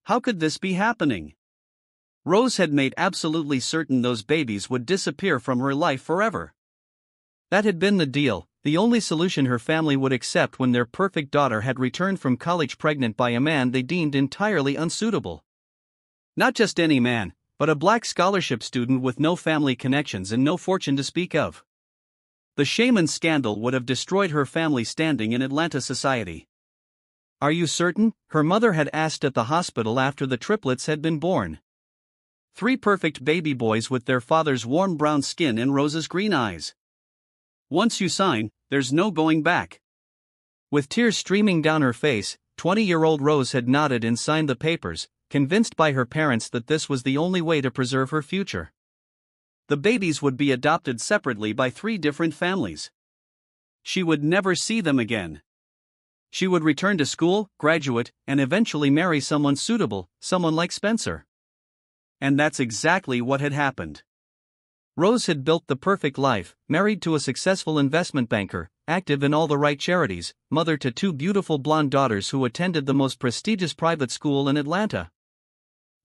How could this be happening? Rose had made absolutely certain those babies would disappear from her life forever. That had been the deal, the only solution her family would accept when their perfect daughter had returned from college pregnant by a man they deemed entirely unsuitable. Not just any man, but a black scholarship student with no family connections and no fortune to speak of. The shaman scandal would have destroyed her family's standing in Atlanta society. "Are you certain?" her mother had asked at the hospital after the triplets had been born. 3 perfect baby boys with their father's warm brown skin and Rose's green eyes. "Once you sign, there's no going back." With tears streaming down her face, 20-year-old Rose had nodded and signed the papers, convinced by her parents that this was the only way to preserve her future. The babies would be adopted separately by 3 different families. She would never see them again. She would return to school, graduate, and eventually marry someone suitable, someone like Spencer. And that's exactly what had happened. Rose had built the perfect life, married to a successful investment banker, active in all the right charities, mother to 2 beautiful blonde daughters who attended the most prestigious private school in Atlanta.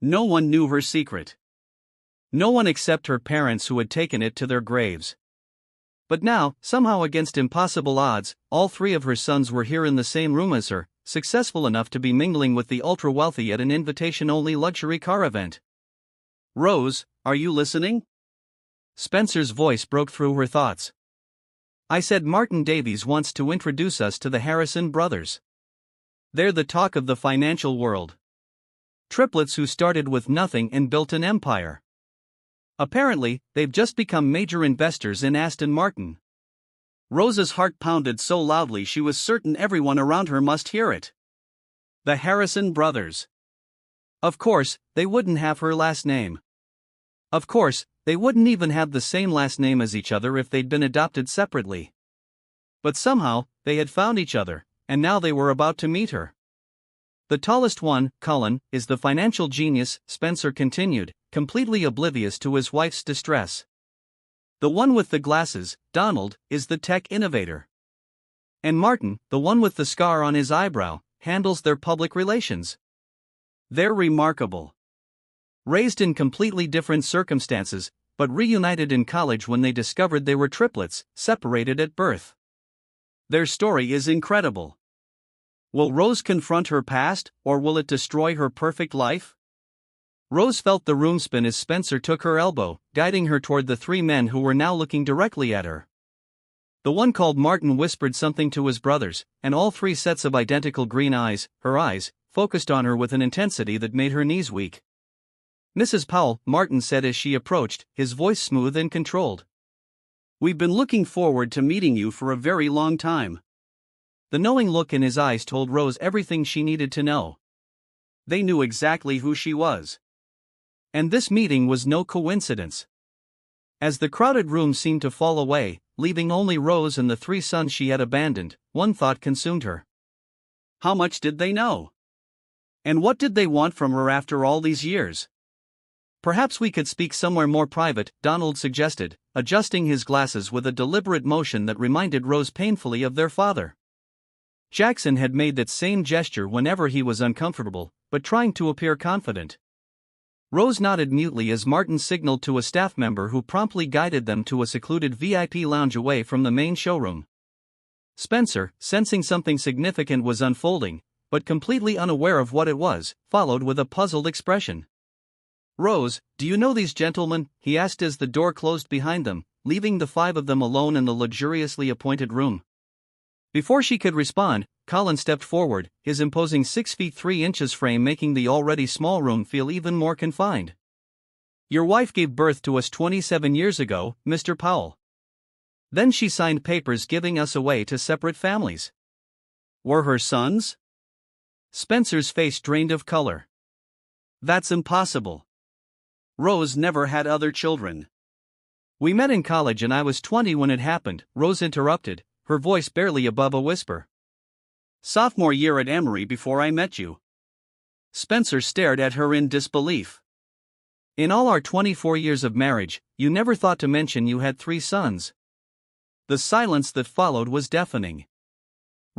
No one knew her secret. No one except her parents, who had taken it to their graves. But now, somehow against impossible odds, all 3 of her sons were here in the same room as her, successful enough to be mingling with the ultra-wealthy at an invitation-only luxury car event. "Rose, are you listening?" Spencer's voice broke through her thoughts. "I said Martin Davies wants to introduce us to the Harrison brothers. They're the talk of the financial world. Triplets who started with nothing and built an empire. Apparently, they've just become major investors in Aston Martin." Rose's heart pounded so loudly she was certain everyone around her must hear it. The Harrison brothers. Of course, they wouldn't have her last name. Of course, they wouldn't even have the same last name as each other if they'd been adopted separately. But somehow, they had found each other, and now they were about to meet her. "The tallest one, Cullen, is the financial genius," Spencer continued, completely oblivious to his wife's distress. "The one with the glasses, Donald, is the tech innovator. And Martin, the one with the scar on his eyebrow, handles their public relations. They're remarkable. Raised in completely different circumstances, but reunited in college when they discovered they were triplets, separated at birth. Their story is incredible. Will Rose confront her past, or will it destroy her perfect life?" Rose felt the room spin as Spencer took her elbow, guiding her toward the 3 men who were now looking directly at her. The one called Martin whispered something to his brothers, and all 3 sets of identical green eyes, her eyes, focused on her with an intensity that made her knees weak. "Mrs. Powell," Martin said as she approached, his voice smooth and controlled. "We've been looking forward to meeting you for a very long time." The knowing look in his eyes told Rose everything she needed to know. They knew exactly who she was. And this meeting was no coincidence. As the crowded room seemed to fall away, leaving only Rose and the 3 sons she had abandoned, one thought consumed her. How much did they know? And what did they want from her after all these years? "Perhaps we could speak somewhere more private," Donald suggested, adjusting his glasses with a deliberate motion that reminded Rose painfully of their father. Jackson had made that same gesture whenever he was uncomfortable, but trying to appear confident. Rose nodded mutely as Martin signaled to a staff member who promptly guided them to a secluded VIP lounge away from the main showroom. Spencer, sensing something significant was unfolding, but completely unaware of what it was, followed with a puzzled expression. "Rose, do you know these gentlemen?" he asked as the door closed behind them, leaving the 5 of them alone in the luxuriously appointed room. Before she could respond, Colin stepped forward, his imposing 6 feet 3 inches frame making the already small room feel even more confined. "Your wife gave birth to us 27 years ago, Mr. Powell. Then she signed papers giving us away to separate families." "Were her sons?" Spencer's face drained of color. "That's impossible. Rose never had other children." "We met in college and I was 20 when it happened," Rose interrupted, her voice barely above a whisper. "Sophomore year at Emory before I met you." Spencer stared at her in disbelief. "In all our 24 years of marriage, you never thought to mention you had 3 sons." The silence that followed was deafening.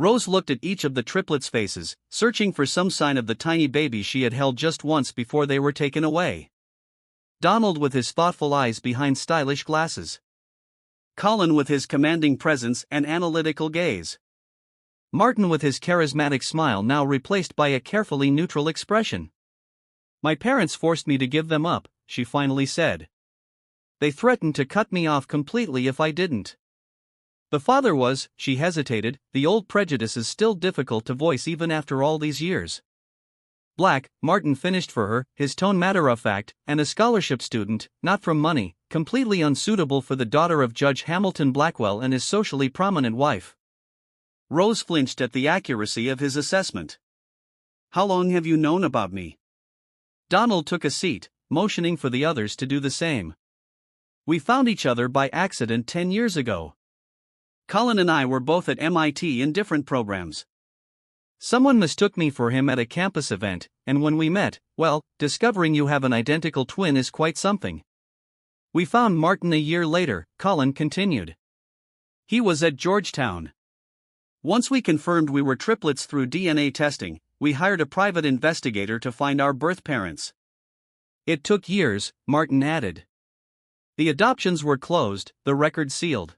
Rose looked at each of the triplets' faces, searching for some sign of the tiny baby she had held just once before they were taken away. Donald with his thoughtful eyes behind stylish glasses. Colin with his commanding presence and analytical gaze. Martin with his charismatic smile now replaced by a carefully neutral expression. "My parents forced me to give them up," she finally said. "They threatened to cut me off completely if I didn't." The father was, she hesitated, the old prejudice is still difficult to voice even after all these years. Black, Martin finished for her, his tone matter-of-fact, and a scholarship student, not from money, completely unsuitable for the daughter of Judge Hamilton Blackwell and his socially prominent wife. Rose flinched at the accuracy of his assessment. "How long have you known about me?" Donald took a seat, motioning for the others to do the same. "We found each other by accident 10 years ago. Colin and I were both at MIT in different programs. Someone mistook me for him at a campus event, and when we met, well, discovering you have an identical twin is quite something. We found Martin a year later," Colin continued. "He was at Georgetown. Once we confirmed we were triplets through DNA testing, we hired a private investigator to find our birth parents. It took years," Martin added. "The adoptions were closed, the record sealed.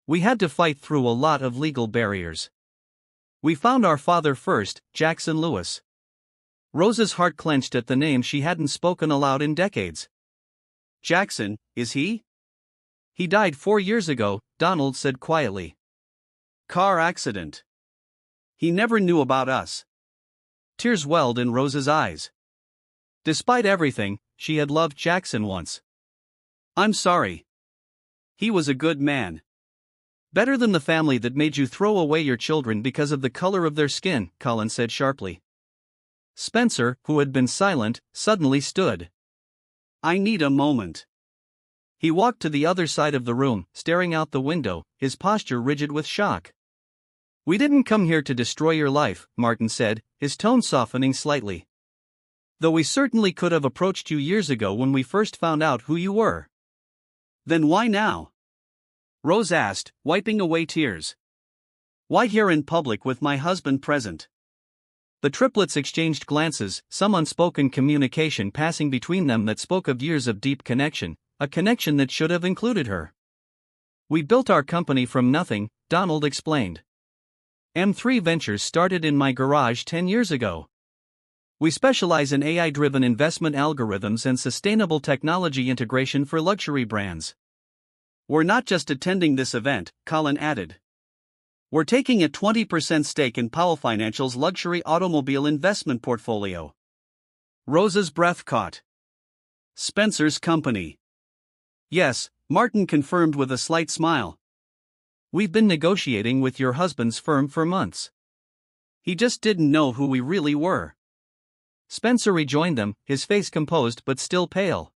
We had to fight through a lot of legal barriers. We found our father first, Jackson Lewis." Rose's heart clenched at the name she hadn't spoken aloud in decades. "Jackson, is he?" "He died 4 years ago," Donald said quietly. "Car accident. He never knew about us." Tears welled in Rose's eyes. Despite everything, she had loved Jackson once. "I'm sorry. He was a good man. Better than the family that made you throw away your children because of the color of their skin," Colin said sharply. Spencer, who had been silent, suddenly stood. "I need a moment." He walked to the other side of the room, staring out the window, his posture rigid with shock. "We didn't come here to destroy your life," Martin said, his tone softening slightly. "Though we certainly could have approached you years ago when we first found out who you were." "Then why now?" Rose asked, wiping away tears. "Why here in public with my husband present?" The triplets exchanged glances, some unspoken communication passing between them that spoke of years of deep connection, a connection that should have included her. "We built our company from nothing," Donald explained. "M3 Ventures started in my garage 10 years ago. We specialize in AI-driven investment algorithms and sustainable technology integration for luxury brands. We're not just attending this event," Colin added. "We're taking a 20% stake in Powell Financial's luxury automobile investment portfolio." Rose's breath caught. "Spencer's company." "Yes," Martin confirmed with a slight smile. "We've been negotiating with your husband's firm for months. He just didn't know who we really were." Spencer rejoined them, his face composed but still pale.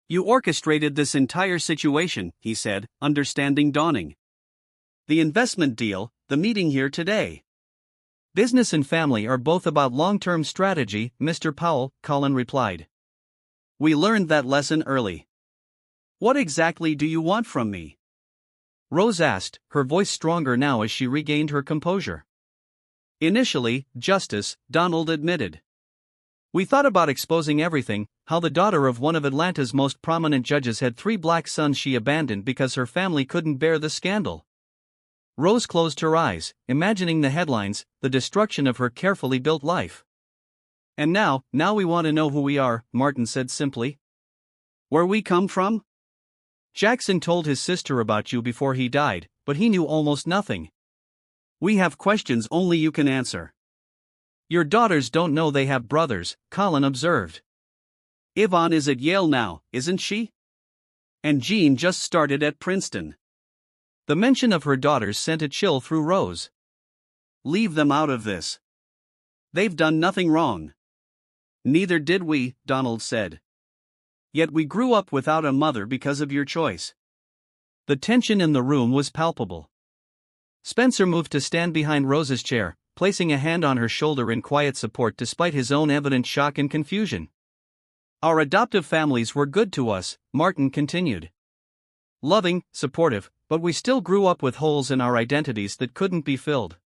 "You orchestrated this entire situation," he said, understanding dawning. "The investment deal, the meeting here today." "Business and family are both about long-term strategy, Mr. Powell," Colin replied. "We learned that lesson early. What exactly do you want from me?" Rose asked, her voice stronger now as she regained her composure. "Initially, justice," Donald admitted. "We thought about exposing everything, how the daughter of one of Atlanta's most prominent judges had 3 black sons she abandoned because her family couldn't bear the scandal." Rose closed her eyes, imagining the headlines, the destruction of her carefully built life. "And now we want to know who we are," Martin said simply. "Where we come from?" "Jackson told his sister about you before he died, but he knew almost nothing." "We have questions only you can answer." "Your daughters don't know they have brothers," Colin observed. "Yvonne is at Yale now, isn't she? And Jean just started at Princeton." The mention of her daughters sent a chill through Rose. "Leave them out of this. They've done nothing wrong." "Neither did we," Donald said. "Yet we grew up without a mother because of your choice." The tension in the room was palpable. Spencer moved to stand behind Rose's chair, placing a hand on her shoulder in quiet support despite his own evident shock and confusion. "Our adoptive families were good to us," Martin continued. "Loving, supportive, but we still grew up with holes in our identities that couldn't be filled.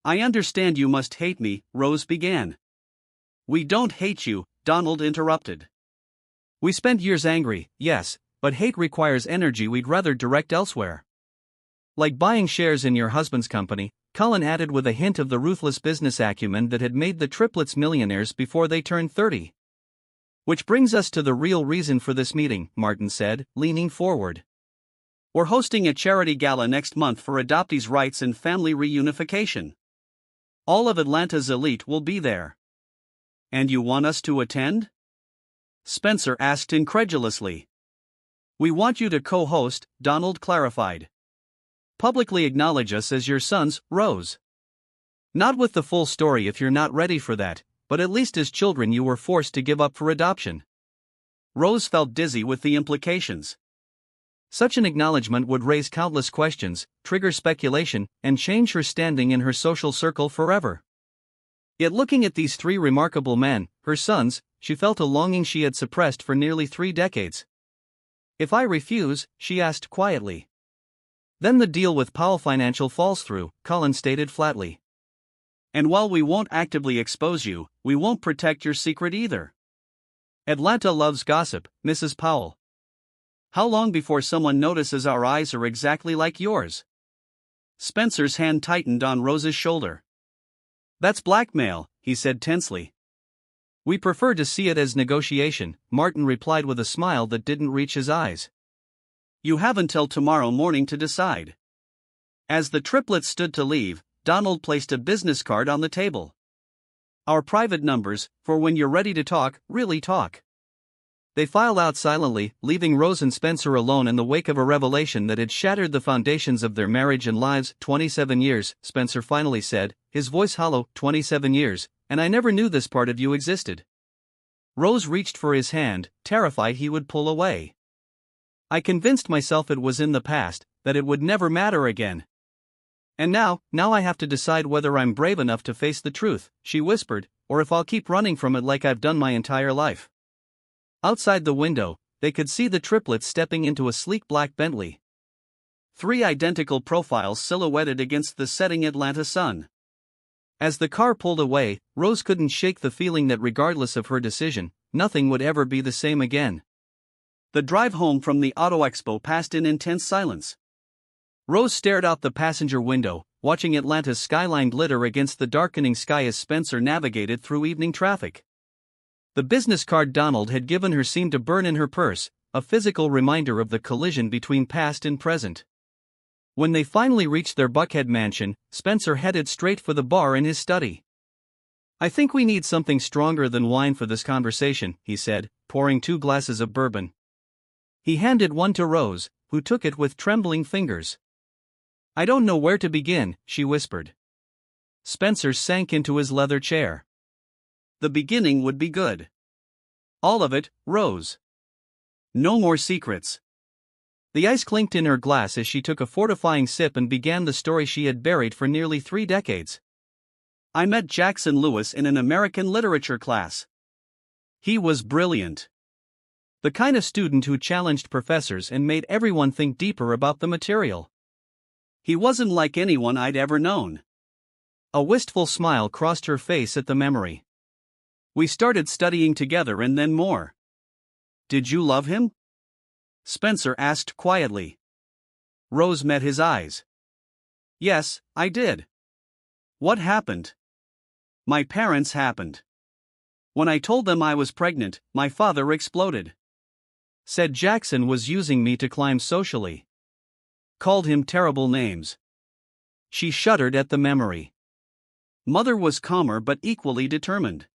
I understand you must hate me, Rose began. We don't hate you, Donald interrupted. We spent years angry, yes, but hate requires energy we'd rather direct elsewhere. Like buying shares in your husband's company, Cullen added with a hint of the ruthless business acumen that had made the Triplets millionaires before they turned 30. Which brings us to the real reason for this meeting, Martin said, leaning forward. We're hosting a charity gala next month for adoptees' rights and family reunification. All of Atlanta's elite will be there. And you want us to attend? Spencer asked incredulously. We want you to co-host, Donald clarified. Publicly acknowledge us as your sons, Rose. Not with the full story if you're not ready for that, but at least as children you were forced to give up for adoption. Rose felt dizzy with the implications. Such an acknowledgement would raise countless questions, trigger speculation, and change her standing in her social circle forever. Yet looking at these three remarkable men, her sons, she felt a longing she had suppressed for nearly 3 decades. If I refuse, she asked quietly. Then the deal with Powell Financial falls through, Cullen stated flatly. And while we won't actively expose you, we won't protect your secret either. Atlanta loves gossip, Mrs. Powell. How long before someone notices our eyes are exactly like yours? Spencer's hand tightened on Rose's shoulder. That's blackmail, he said tensely. We prefer to see it as negotiation, Martin replied with a smile that didn't reach his eyes. You have until tomorrow morning to decide. As the triplets stood to leave, Donald placed a business card on the table. Our private numbers, for when you're ready to talk, really talk. They filed out silently, leaving Rose and Spencer alone in the wake of a revelation that had shattered the foundations of their marriage and lives. 27 years, Spencer finally said, his voice hollow. 27 years, and I never knew this part of you existed. Rose reached for his hand, terrified he would pull away. I convinced myself it was in the past, that it would never matter again. And now I have to decide whether I'm brave enough to face the truth, she whispered, or if I'll keep running from it like I've done my entire life. Outside the window, they could see the triplets stepping into a sleek black Bentley. 3 identical profiles silhouetted against the setting Atlanta sun. As the car pulled away, Rose couldn't shake the feeling that regardless of her decision, nothing would ever be the same again. The drive home from the Auto Expo passed in intense silence. Rose stared out the passenger window, watching Atlanta's skyline glitter against the darkening sky as Spencer navigated through evening traffic. The business card Donald had given her seemed to burn in her purse, a physical reminder of the collision between past and present. When they finally reached their Buckhead mansion, Spencer headed straight for the bar in his study. I think we need something stronger than wine for this conversation, he said, pouring 2 glasses of bourbon. He handed one to Rose, who took it with trembling fingers. I don't know where to begin, she whispered. Spencer sank into his leather chair. The beginning would be good. All of it, Rose. No more secrets. The ice clinked in her glass as she took a fortifying sip and began the story she had buried for nearly 3 decades. I met Jackson Lewis in an American literature class. He was brilliant. The kind of student who challenged professors and made everyone think deeper about the material. He wasn't like anyone I'd ever known. A wistful smile crossed her face at the memory. We started studying together and then more. Did you love him? Spencer asked quietly. Rose met his eyes. Yes, I did. What happened? My parents happened. When I told them I was pregnant, my father exploded. Said Jackson was using me to climb socially. Called him terrible names. She shuddered at the memory. Mother was calmer but equally determined.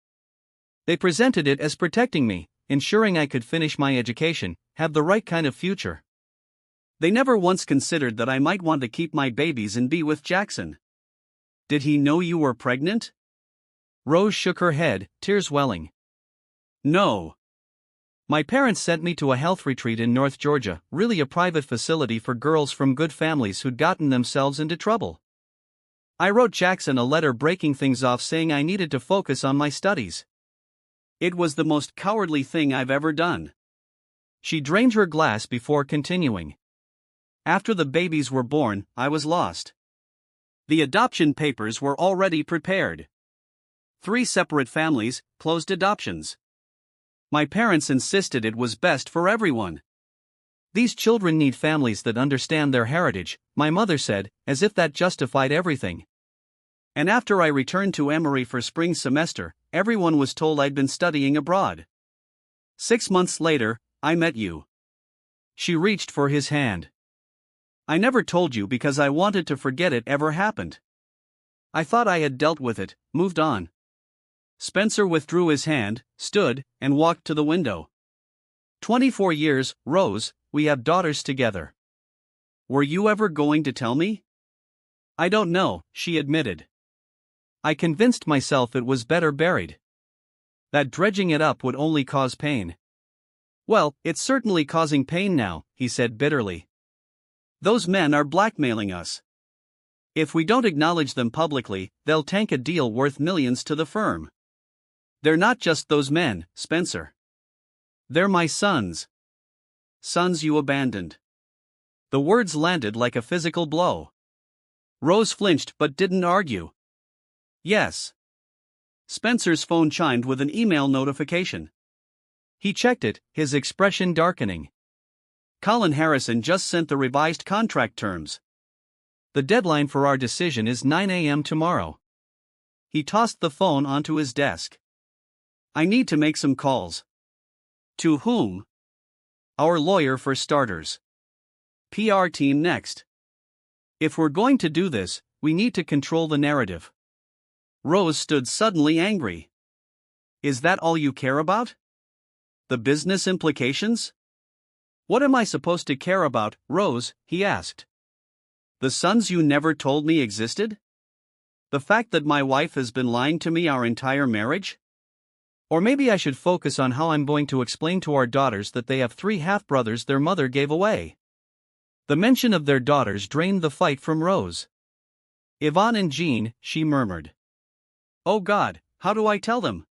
They presented it as protecting me, ensuring I could finish my education, have the right kind of future. They never once considered that I might want to keep my babies and be with Jackson. Did he know you were pregnant? Rose shook her head, tears welling. No. My parents sent me to a health retreat in North Georgia, really a private facility for girls from good families who'd gotten themselves into trouble. I wrote Jackson a letter breaking things off saying I needed to focus on my studies. It was the most cowardly thing I've ever done. She drained her glass before continuing. After the babies were born, I was lost. The adoption papers were already prepared. 3 separate families, closed adoptions. My parents insisted it was best for everyone. These children need families that understand their heritage, my mother said, as if that justified everything. And after I returned to Emory for spring semester, everyone was told I'd been studying abroad. 6 months later, I met you. She reached for his hand. I never told you because I wanted to forget it ever happened. I thought I had dealt with it, moved on. Spencer withdrew his hand, stood, and walked to the window. 24 years, Rose, we have daughters together. Were you ever going to tell me? I don't know, she admitted. I convinced myself it was better buried. That dredging it up would only cause pain. Well, it's certainly causing pain now, he said bitterly. Those men are blackmailing us. If we don't acknowledge them publicly, they'll tank a deal worth millions to the firm. They're not just those men, Spencer. They're my sons. Sons you abandoned. The words landed like a physical blow. Rose flinched but didn't argue. Yes. Spencer's phone chimed with an email notification. He checked it, his expression darkening. Colin Harrison just sent the revised contract terms. The deadline for our decision is 9 a.m. tomorrow. He tossed the phone onto his desk. I need to make some calls. To whom? Our lawyer for starters. PR team next. If we're going to do this, we need to control the narrative. Rose stood suddenly angry. Is that all you care about? The business implications? What am I supposed to care about, Rose? He asked. The sons you never told me existed? The fact that my wife has been lying to me our entire marriage? Or maybe I should focus on how I'm going to explain to our daughters that they have 3 half-brothers their mother gave away. The mention of their daughters drained the fight from Rose. Yvonne and Jean, she murmured. Oh God, how do I tell them?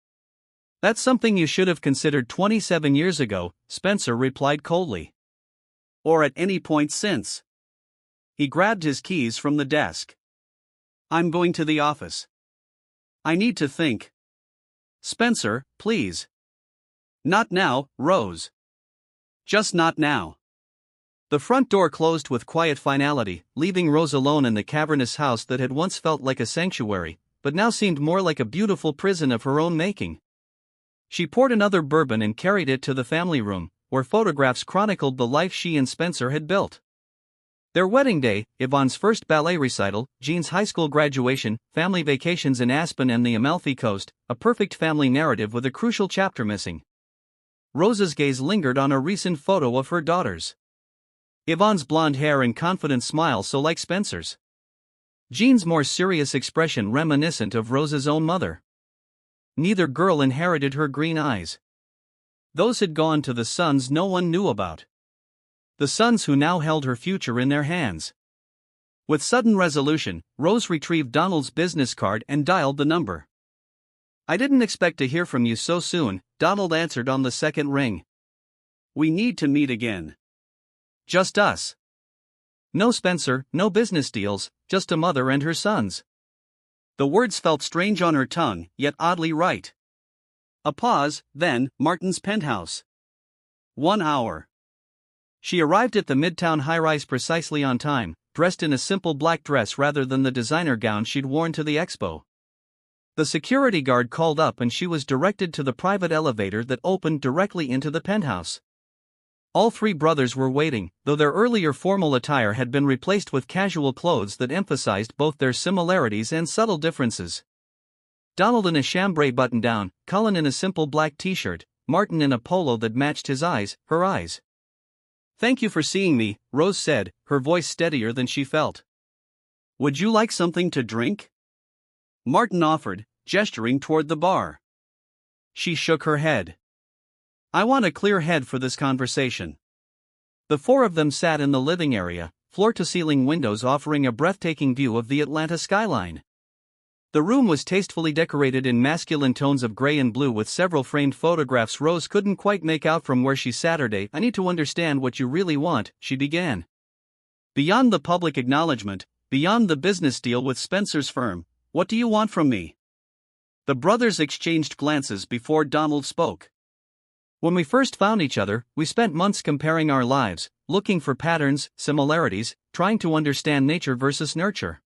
That's something you should have considered 27 years ago, Spencer replied coldly. Or at any point since. He grabbed his keys from the desk. I'm going to the office. I need to think. Spencer, please. Not now, Rose. Just not now. The front door closed with quiet finality, leaving Rose alone in the cavernous house that had once felt like a sanctuary, but now seemed more like a beautiful prison of her own making. She poured another bourbon and carried it to the family room, where photographs chronicled the life she and Spencer had built. Their wedding day, Yvonne's first ballet recital, Jean's high school graduation, family vacations in Aspen and the Amalfi Coast, a perfect family narrative with a crucial chapter missing. Rose's gaze lingered on a recent photo of her daughters. Yvonne's blonde hair and confident smile so like Spencer's. Jean's more serious expression reminiscent of Rose's own mother. Neither girl inherited her green eyes. Those had gone to the sons no one knew about. The sons who now held her future in their hands. With sudden resolution, Rose retrieved Donald's business card and dialed the number. I didn't expect to hear from you so soon, Donald answered on the second ring. We need to meet again. Just us. No Spencer, no business deals, just a mother and her sons. The words felt strange on her tongue, yet oddly right. A pause, then, Martin's penthouse. 1 hour. She arrived at the Midtown high-rise precisely on time, dressed in a simple black dress rather than the designer gown she'd worn to the expo. The security guard called up and she was directed to the private elevator that opened directly into the penthouse. All 3 brothers were waiting, though their earlier formal attire had been replaced with casual clothes that emphasized both their similarities and subtle differences. Donald in a chambray button-down, Colin in a simple black t-shirt, Martin in a polo that matched her eyes. Thank you for seeing me, Rose said, her voice steadier than she felt. Would you like something to drink? Martin offered, gesturing toward the bar. She shook her head. I want a clear head for this conversation. The 4 of them sat in the living area, floor-to-ceiling windows offering a breathtaking view of the Atlanta skyline. The room was tastefully decorated in masculine tones of gray and blue with several framed photographs Rose couldn't quite make out from where she sat. I need to understand what you really want, she began. Beyond the public acknowledgement, Beyond the business deal with Spencer's firm, what do you want from me? The brothers exchanged glances before Donald spoke. When we first found each other, we spent months comparing our lives, looking for patterns, similarities, trying to understand nature versus nurture.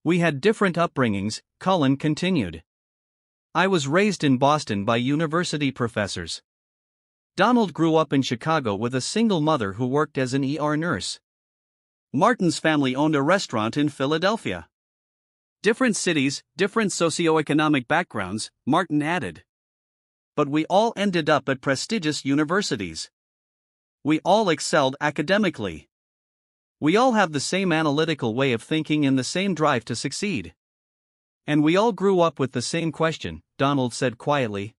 We had different upbringings, Cullen continued. I was raised in Boston by university professors. Donald grew up in Chicago with a single mother who worked as an ER nurse. Martin's family owned a restaurant in Philadelphia. Different cities, different socioeconomic backgrounds, Martin added. But we all ended up at prestigious universities. We all excelled academically. We all have the same analytical way of thinking and the same drive to succeed. And we all grew up with the same question, Donald said quietly.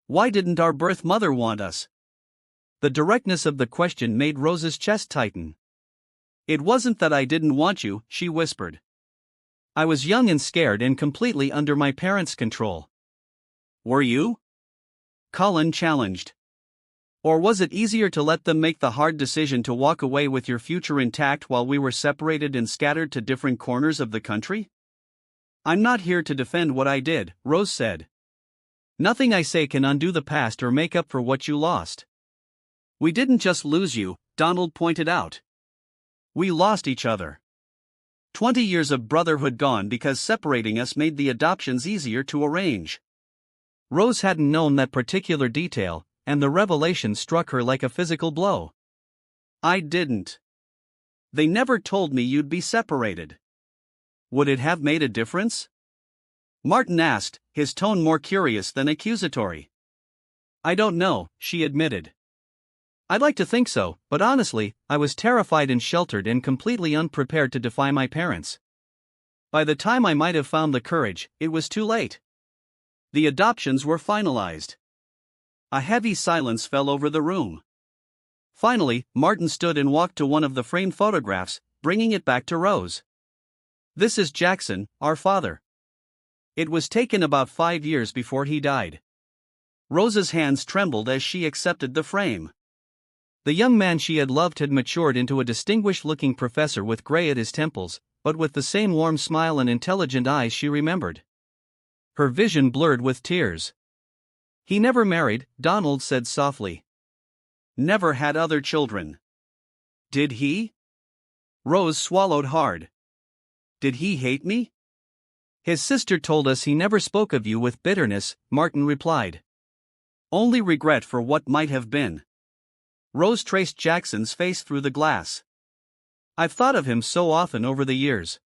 Why didn't our birth mother want us? The directness of the question made Rose's chest tighten. It wasn't that I didn't want you, she whispered. I was young and scared and completely under my parents' control. Were you? Cullen challenged. Or was it easier to let them make the hard decision to walk away with your future intact while we were separated and scattered to different corners of the country? I'm not here to defend what I did, Rose said. Nothing I say can undo the past or make up for what you lost. We didn't just lose you, Donald pointed out. We lost each other. 20 years of brotherhood gone because separating us made the adoptions easier to arrange. Rose hadn't known that particular detail, and the revelation struck her like a physical blow. I didn't. They never told me you'd be separated. Would it have made a difference? Martin asked, his tone more curious than accusatory. I don't know, she admitted. I'd like to think so, but honestly, I was terrified and sheltered and completely unprepared to defy my parents. By the time I might have found the courage, it was too late. The adoptions were finalized. A heavy silence fell over the room. Finally, Martin stood and walked to one of the framed photographs, bringing it back to Rose. This is Jackson, our father. It was taken about 5 years before he died. Rose's hands trembled as she accepted the frame. The young man she had loved had matured into a distinguished-looking professor with gray at his temples, but with the same warm smile and intelligent eyes she remembered. Her vision blurred with tears. He never married, Donald said softly. Never had other children. Did he? Rose swallowed hard. Did he hate me? His sister told us he never spoke of you with bitterness, Martin replied. Only regret for what might have been. Rose traced Jackson's face through the glass. I've thought of him so often over the years.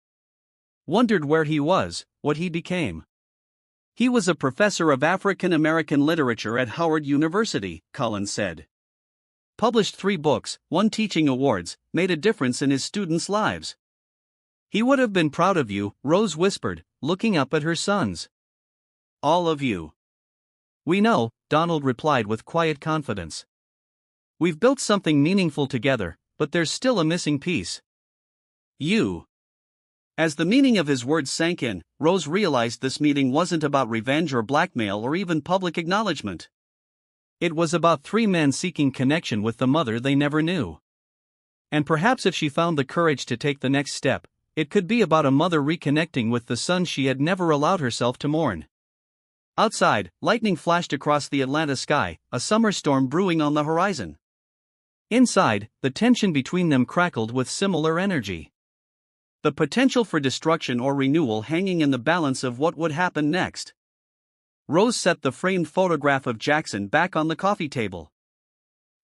Wondered where he was, what he became. He was a professor of African American literature at Howard University, Cullen said. Published 3 books, won teaching awards, made a difference in his students' lives. He would have been proud of you, Rose whispered, looking up at her sons. All of you. We know, Donald replied with quiet confidence. We've built something meaningful together, but there's still a missing piece. You. As the meaning of his words sank in, Rose realized this meeting wasn't about revenge or blackmail or even public acknowledgement. It was about 3 men seeking connection with the mother they never knew. And perhaps if she found the courage to take the next step, it could be about a mother reconnecting with the son she had never allowed herself to mourn. Outside, lightning flashed across the Atlanta sky, a summer storm brewing on the horizon. Inside, the tension between them crackled with similar energy. The potential for destruction or renewal hanging in the balance of what would happen next. Rose set the framed photograph of Jackson back on the coffee table.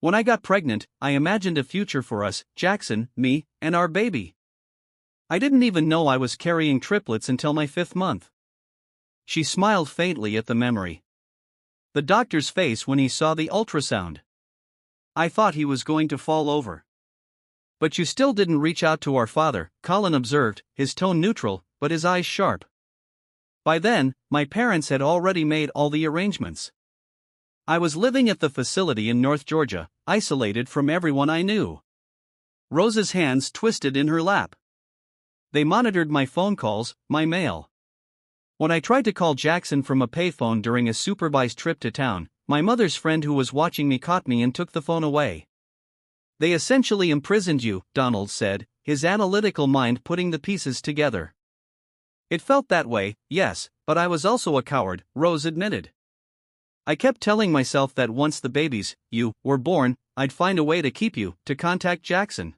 When I got pregnant, I imagined a future for us, Jackson, me, and our baby. I didn't even know I was carrying triplets until my 5th month. She smiled faintly at the memory. The doctor's face when he saw the ultrasound. I thought he was going to fall over. But you still didn't reach out to our father, Cullen observed, his tone neutral, but his eyes sharp. By then, my parents had already made all the arrangements. I was living at the facility in North Georgia, isolated from everyone I knew. Rose's hands twisted in her lap. They monitored my phone calls, my mail. When I tried to call Jackson from a payphone during a supervised trip to town, my mother's friend who was watching me caught me and took the phone away. They essentially imprisoned you, Donald said, his analytical mind putting the pieces together. It felt that way, yes, but I was also a coward, Rose admitted. I kept telling myself that once the babies, you, were born, I'd find a way to keep you, to contact Jackson.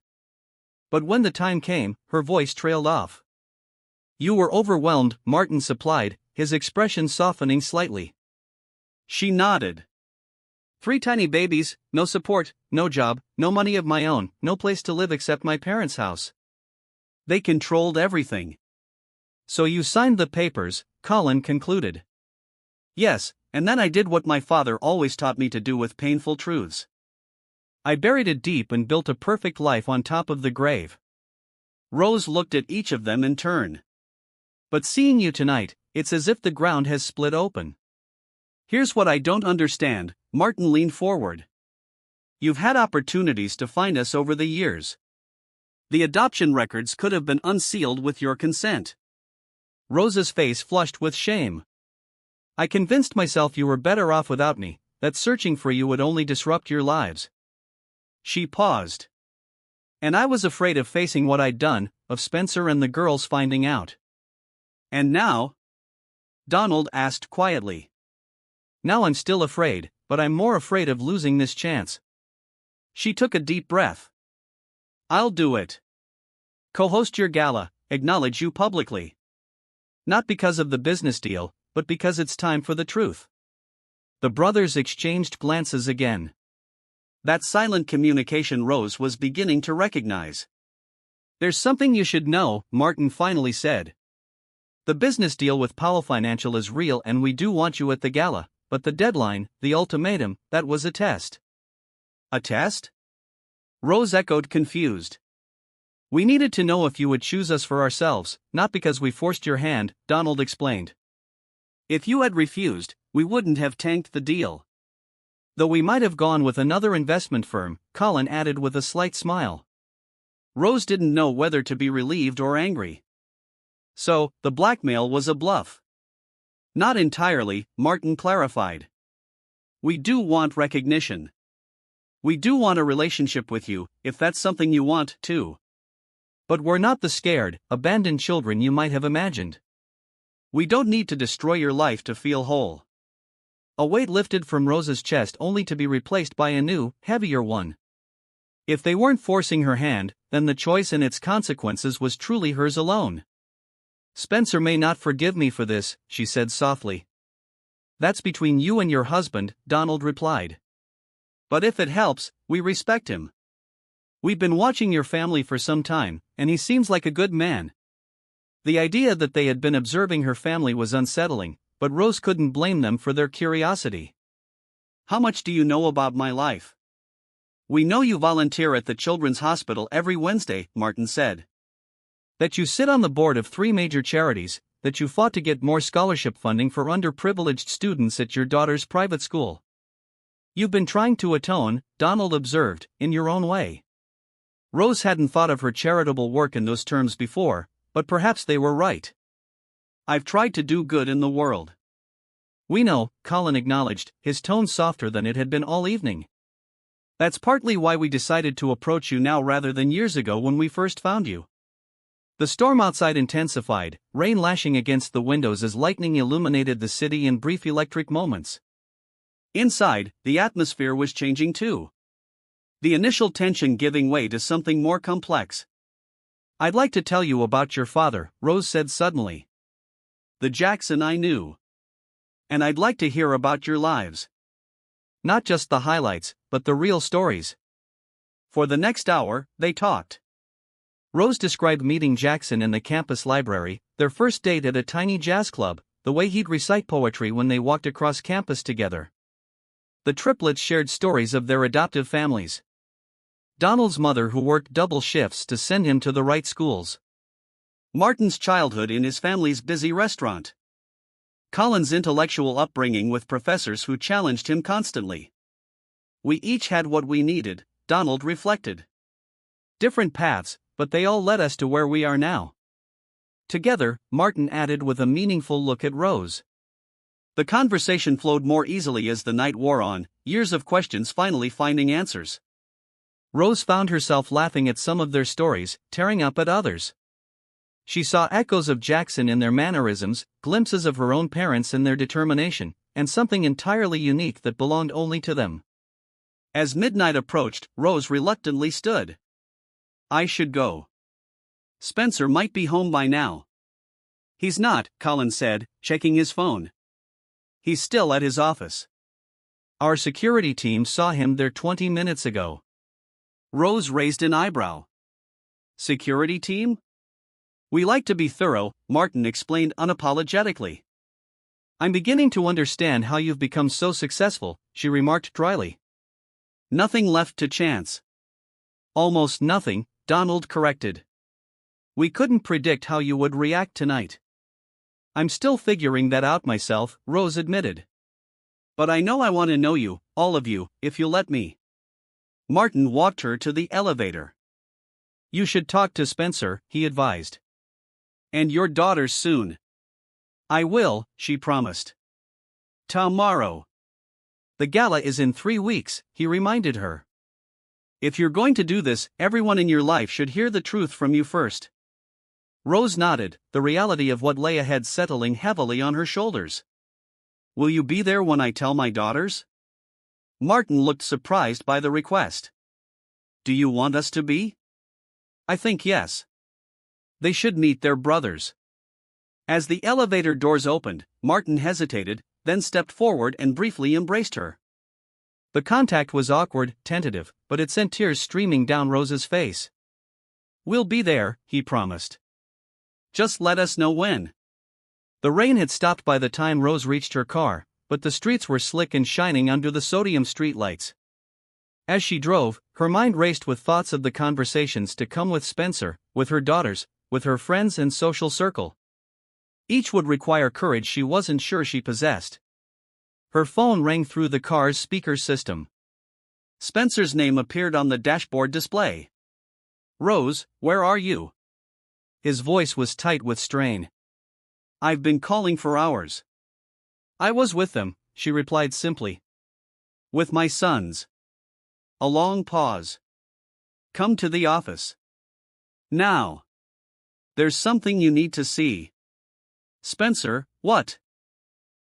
But when the time came, her voice trailed off. You were overwhelmed, Martin supplied, his expression softening slightly. She nodded. 3 tiny babies, no support, no job, no money of my own, no place to live except my parents' house. They controlled everything. So you signed the papers, Colin concluded. Yes, and then I did what my father always taught me to do with painful truths. I buried it deep and built a perfect life on top of the grave. Rose looked at each of them in turn. But seeing you tonight, it's as if the ground has split open. Here's what I don't understand, Martin leaned forward. You've had opportunities to find us over the years. The adoption records could have been unsealed with your consent. Rose's face flushed with shame. I convinced myself you were better off without me, that searching for you would only disrupt your lives. She paused. And I was afraid of facing what I'd done, of Spencer and the girls finding out. And now? Donald asked quietly. Now I'm still afraid, but I'm more afraid of losing this chance. She took a deep breath. I'll do it. Co-host your gala, acknowledge you publicly. Not because of the business deal, but because it's time for the truth. The brothers exchanged glances again. That silent communication Rose was beginning to recognize. There's something you should know, Martin finally said. The business deal with Powell Financial is real and we do want you at the gala, but the deadline, the ultimatum, that was a test. A test? Rose echoed confused. We needed to know if you would choose us for ourselves, not because we forced your hand, Donald explained. If you had refused, we wouldn't have tanked the deal. Though we might have gone with another investment firm, Colin added with a slight smile. Rose didn't know whether to be relieved or angry. So, the blackmail was a bluff. Not entirely, Martin clarified. We do want recognition. We do want a relationship with you, if that's something you want, too. But we're not the scared, abandoned children you might have imagined. We don't need to destroy your life to feel whole. A weight lifted from Rose's chest only to be replaced by a new, heavier one. If they weren't forcing her hand, then the choice and its consequences was truly hers alone. Spencer may not forgive me for this, she said softly. That's between you and your husband, Donald replied. But if it helps, we respect him. We've been watching your family for some time, and he seems like a good man. The idea that they had been observing her family was unsettling, but Rose couldn't blame them for their curiosity. How much do you know about my life? We know you volunteer at the Children's Hospital every Wednesday, Martin said. That you sit on the board of 3 major charities, that you fought to get more scholarship funding for underprivileged students at your daughter's private school. You've been trying to atone, Donald observed, in your own way. Rose hadn't thought of her charitable work in those terms before, but perhaps they were right. I've tried to do good in the world. We know, Colin acknowledged, his tone softer than it had been all evening. That's partly why we decided to approach you now rather than years ago when we first found you. The storm outside intensified, rain lashing against the windows as lightning illuminated the city in brief electric moments. Inside, the atmosphere was changing too. The initial tension giving way to something more complex. I'd like to tell you about your father, Rose said suddenly. The Jackson I knew. And I'd like to hear about your lives. Not just the highlights, but the real stories. For the next hour, they talked. Rose described meeting Jackson in the campus library, their first date at a tiny jazz club, the way he'd recite poetry when they walked across campus together. The triplets shared stories of their adoptive families. Donald's mother who worked double shifts to send him to the right schools. Martin's childhood in his family's busy restaurant. Colin's intellectual upbringing with professors who challenged him constantly. We each had what we needed, Donald reflected. Different paths, but they all led us to where we are now. Together, Martin added with a meaningful look at Rose. The conversation flowed more easily as the night wore on, years of questions finally finding answers. Rose found herself laughing at some of their stories, tearing up at others. She saw echoes of Jackson in their mannerisms, glimpses of her own parents in their determination, and something entirely unique that belonged only to them. As midnight approached, Rose reluctantly stood. "I should go. Spencer might be home by now." "He's not," Colin said, checking his phone. "He's still at his office. Our security team saw him there 20 minutes ago." Rose raised an eyebrow. "Security team?" "We like to be thorough," Martin explained unapologetically. "I'm beginning to understand how you've become so successful," she remarked dryly. "Nothing left to chance." "Almost nothing," Donald corrected. "We couldn't predict how you would react tonight." "I'm still figuring that out myself," Rose admitted. "But I know I want to know you, all of you, if you'll let me." Martin walked her to the elevator. "You should talk to Spencer," he advised. "And your daughters soon." "I will," she promised. "Tomorrow." "The gala is in 3 weeks," he reminded her. "If you're going to do this, everyone in your life should hear the truth from you first." Rose nodded, the reality of what lay ahead settling heavily on her shoulders. "Will you be there when I tell my daughters?" Martin looked surprised by the request. "Do you want us to be?" "I think yes. They should meet their brothers." As the elevator doors opened, Martin hesitated, then stepped forward and briefly embraced her. The contact was awkward, tentative, but it sent tears streaming down Rose's face. "We'll be there," he promised. "Just let us know when." The rain had stopped by the time Rose reached her car, but the streets were slick and shining under the sodium streetlights. As she drove, her mind raced with thoughts of the conversations to come with Spencer, with her daughters, with her friends and social circle. Each would require courage she wasn't sure she possessed. Her phone rang through the car's speaker system. Spencer's name appeared on the dashboard display. "Rose, where are you?" His voice was tight with strain. "I've been calling for hours." "I was with them," she replied simply. "With my sons." A long pause. "Come to the office. Now. There's something you need to see." "Spencer, what?"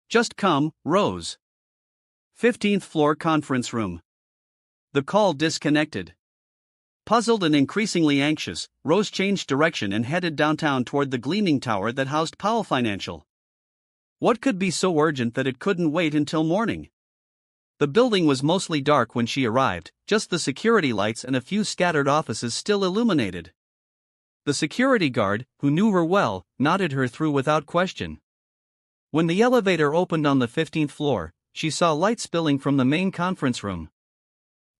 "Just come, Rose." 15th floor conference room. The call disconnected. Puzzled and increasingly anxious, Rose changed direction and headed downtown toward the gleaming tower that housed Powell Financial. What could be so urgent that it couldn't wait until morning? The building was mostly dark when she arrived, just the security lights and a few scattered offices still illuminated. The security guard, who knew her well, nodded her through without question. When the elevator opened on the 15th floor, she saw light spilling from the main conference room.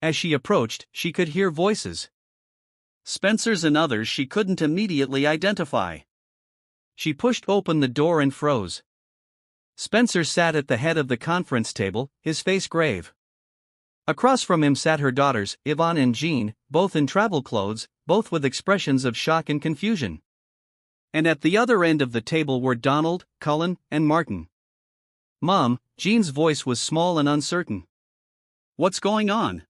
As she approached, she could hear voices. Spencer's and others she couldn't immediately identify. She pushed open the door and froze. Spencer sat at the head of the conference table, his face grave. Across from him sat her daughters, Yvonne and Jean, both in travel clothes, both with expressions of shock and confusion. And at the other end of the table were Donald, Colin, and Martin. "Mom," Jean's voice was small and uncertain. "What's going on?"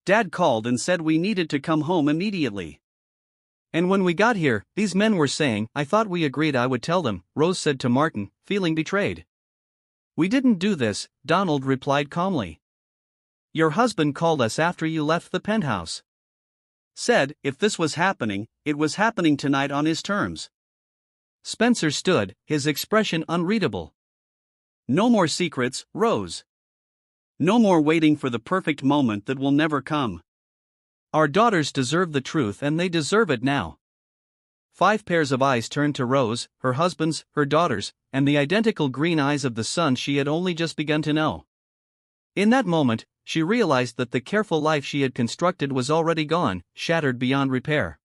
"Dad called and said we needed to come home immediately. And when we got here, these men were saying, I thought we agreed I would tell them," Rose said to Martin, feeling betrayed. "We didn't do this," Donald replied calmly. "Your husband called us after you left the penthouse. Said, if this was happening, it was happening tonight on his terms." Spencer stood, his expression unreadable. "No more secrets, Rose. No more waiting for the perfect moment that will never come. Our daughters deserve the truth and they deserve it now." 5 pairs of eyes turned to Rose, her husband's, her daughters, and the identical green eyes of the son she had only just begun to know. In that moment, she realized that the careful life she had constructed was already gone, shattered beyond repair.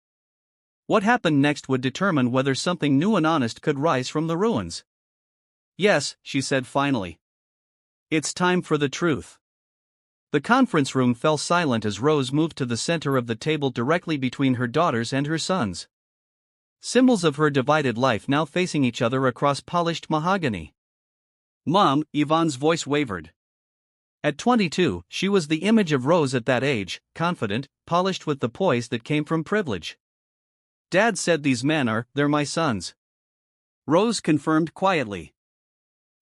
What happened next would determine whether something new and honest could rise from the ruins. "Yes," she said finally. "It's time for the truth." The conference room fell silent as Rose moved to the center of the table directly between her daughters and her sons. Symbols of her divided life now facing each other across polished mahogany. "Mom," Yvonne's voice wavered. At 22, she was the image of Rose at that age, confident, polished with the poise that came from privilege. Dad said these men they're my sons. Rose confirmed quietly.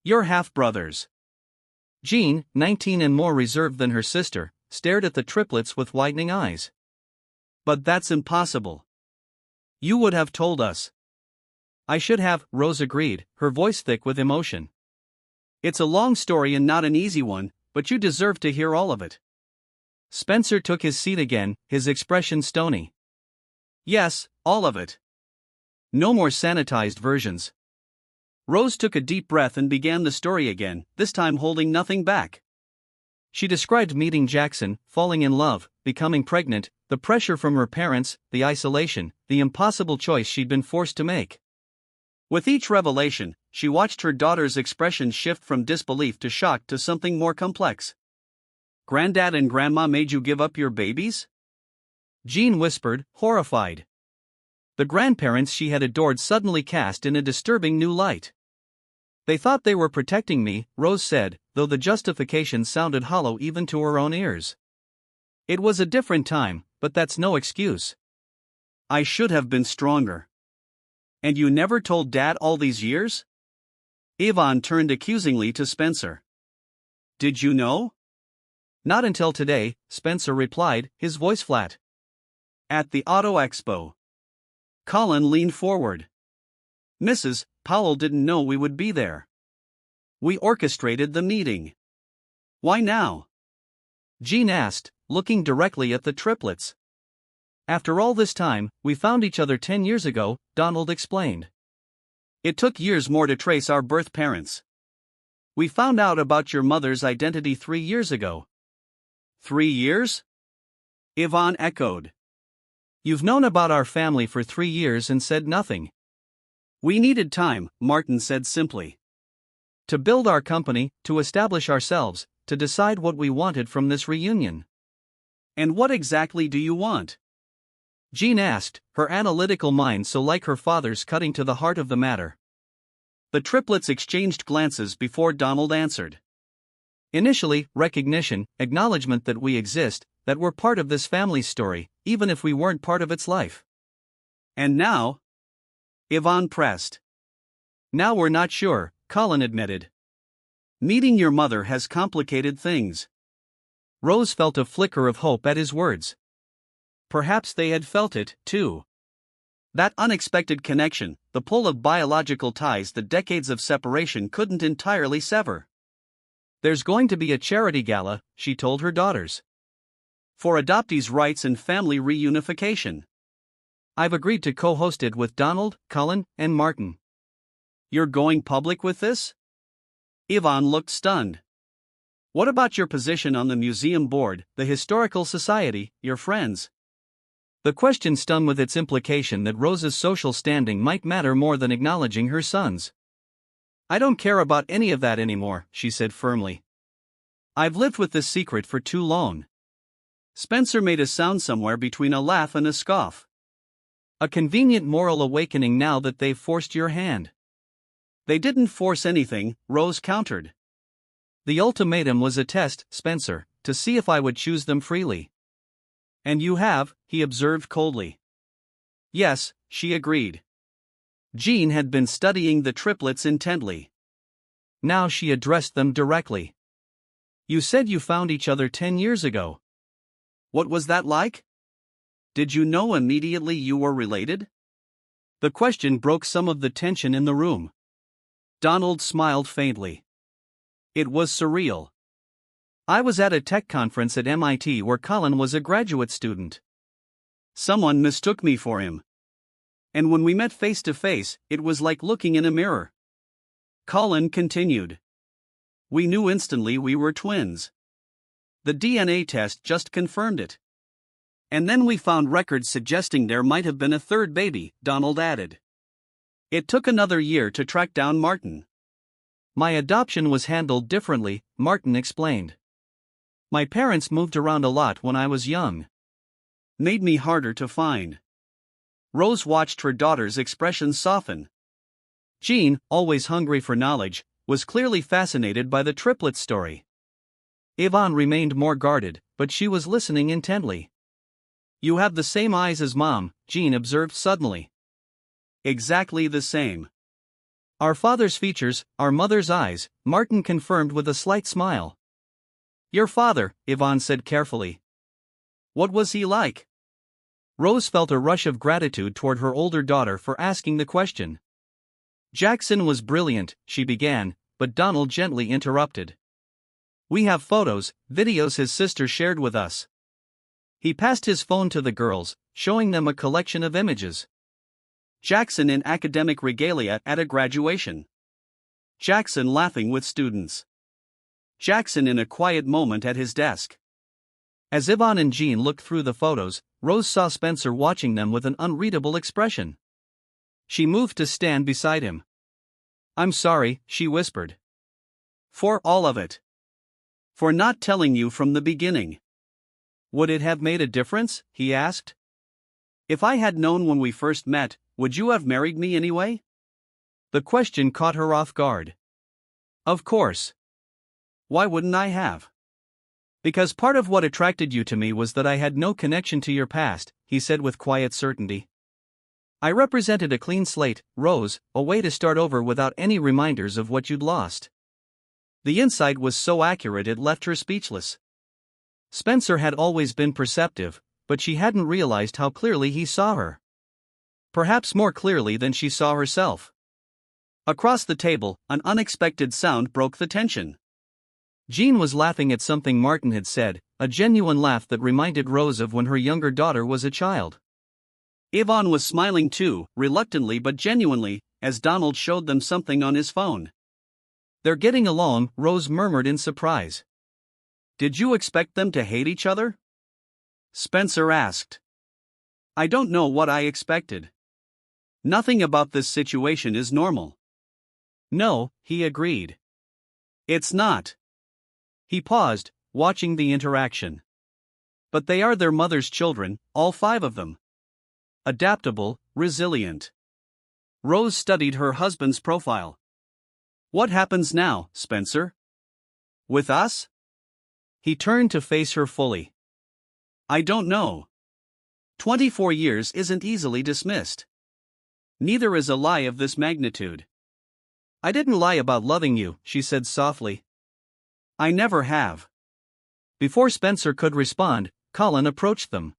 You're half-brothers. Jean, 19 and more reserved than her sister, stared at the triplets with widening eyes. But that's impossible. You would have told us. I should have, Rose agreed, her voice thick with emotion. It's a long story and not an easy one, but you deserve to hear all of it. Spencer took his seat again, his expression stony. Yes, all of it. No more sanitized versions. Rose took a deep breath and began the story again, this time holding nothing back. She described meeting Jackson, falling in love, becoming pregnant, the pressure from her parents, the isolation, the impossible choice she'd been forced to make. With each revelation, she watched her daughter's expression shift from disbelief to shock to something more complex. Granddad and Grandma made you give up your babies? Jean whispered, horrified. The grandparents she had adored suddenly cast in a disturbing new light. They thought they were protecting me, Rose said, though the justification sounded hollow even to her own ears. It was a different time, but that's no excuse. I should have been stronger. And you never told Dad all these years? Yvonne turned accusingly to Spencer. Did you know? Not until today, Spencer replied, his voice flat. At the Auto Expo. Colin leaned forward. Mrs. Powell didn't know we would be there. We orchestrated the meeting. Why now? Jean asked, looking directly at the triplets. After all this time, we found each other 10 years ago, Donald explained. It took years more to trace our birth parents. We found out about your mother's identity 3 years ago. 3 years? Yvonne echoed. You've known about our family for 3 years and said nothing. We needed time, Martin said simply. To build our company, to establish ourselves, to decide what we wanted from this reunion. And what exactly do you want? Jean asked, her analytical mind so like her father's cutting to the heart of the matter. The triplets exchanged glances before Donald answered. Initially, recognition, acknowledgement that we exist, that we're part of this family's story, even if we weren't part of its life. And now? Yvonne pressed. Now we're not sure, Colin admitted. Meeting your mother has complicated things. Rose felt a flicker of hope at his words. Perhaps they had felt it, too. That unexpected connection, the pull of biological ties that decades of separation couldn't entirely sever. There's going to be a charity gala, she told her daughters. For adoptees' rights and family reunification. I've agreed to co-host it with Donald, Colin, and Martin. You're going public with this? Yvonne looked stunned. What about your position on the museum board, the historical society, your friends? The question stung with its implication that Rose's social standing might matter more than acknowledging her sons. I don't care about any of that anymore, she said firmly. I've lived with this secret for too long. Spencer made a sound somewhere between a laugh and a scoff. A convenient moral awakening now that they've forced your hand. They didn't force anything, Rose countered. The ultimatum was a test, Spencer, to see if I would choose them freely. And you have, he observed coldly. Yes, she agreed. Jean had been studying the triplets intently. Now she addressed them directly. You said you found each other 10 years ago. What was that like? Did you know immediately you were related? The question broke some of the tension in the room. Donald smiled faintly. It was surreal. I was at a tech conference at MIT where Colin was a graduate student. Someone mistook me for him. And when we met face to face, it was like looking in a mirror. Colin continued. We knew instantly we were twins. The DNA test just confirmed it. And then we found records suggesting there might have been a third baby, Donald added. It took another year to track down Martin. My adoption was handled differently, Martin explained. My parents moved around a lot when I was young. Made me harder to find. Rose watched her daughter's expression soften. Jean, always hungry for knowledge, was clearly fascinated by the triplet story. Yvonne remained more guarded, but she was listening intently. You have the same eyes as Mom, Jean observed suddenly. Exactly the same. Our father's features, our mother's eyes, Martin confirmed with a slight smile. Your father, Yvonne said carefully. What was he like? Rose felt a rush of gratitude toward her older daughter for asking the question. Jackson was brilliant, she began, but Donald gently interrupted. We have photos, videos his sister shared with us. He passed his phone to the girls, showing them a collection of images. Jackson in academic regalia at a graduation. Jackson laughing with students. Jackson in a quiet moment at his desk. As Yvonne and Jean looked through the photos, Rose saw Spencer watching them with an unreadable expression. She moved to stand beside him. I'm sorry, she whispered. For all of it. For not telling you from the beginning. Would it have made a difference? He asked. If I had known when we first met, would you have married me anyway? The question caught her off guard. Of course. Why wouldn't I have? Because part of what attracted you to me was that I had no connection to your past, he said with quiet certainty. I represented a clean slate, Rose, a way to start over without any reminders of what you'd lost. The insight was so accurate it left her speechless. Spencer had always been perceptive, but she hadn't realized how clearly he saw her. Perhaps more clearly than she saw herself. Across the table, an unexpected sound broke the tension. Jean was laughing at something Martin had said, a genuine laugh that reminded Rose of when her younger daughter was a child. Yvonne was smiling too, reluctantly but genuinely, as Donald showed them something on his phone. They're getting along, Rose murmured in surprise. Did you expect them to hate each other? Spencer asked. I don't know what I expected. Nothing about this situation is normal. No, he agreed. It's not. He paused, watching the interaction. But they are their mother's children, all 5 of them. Adaptable, resilient. Rose studied her husband's profile. What happens now, Spencer? With us? He turned to face her fully. I don't know. 24 years isn't easily dismissed. Neither is a lie of this magnitude. I didn't lie about loving you, she said softly. I never have. Before Spencer could respond, Colin approached them.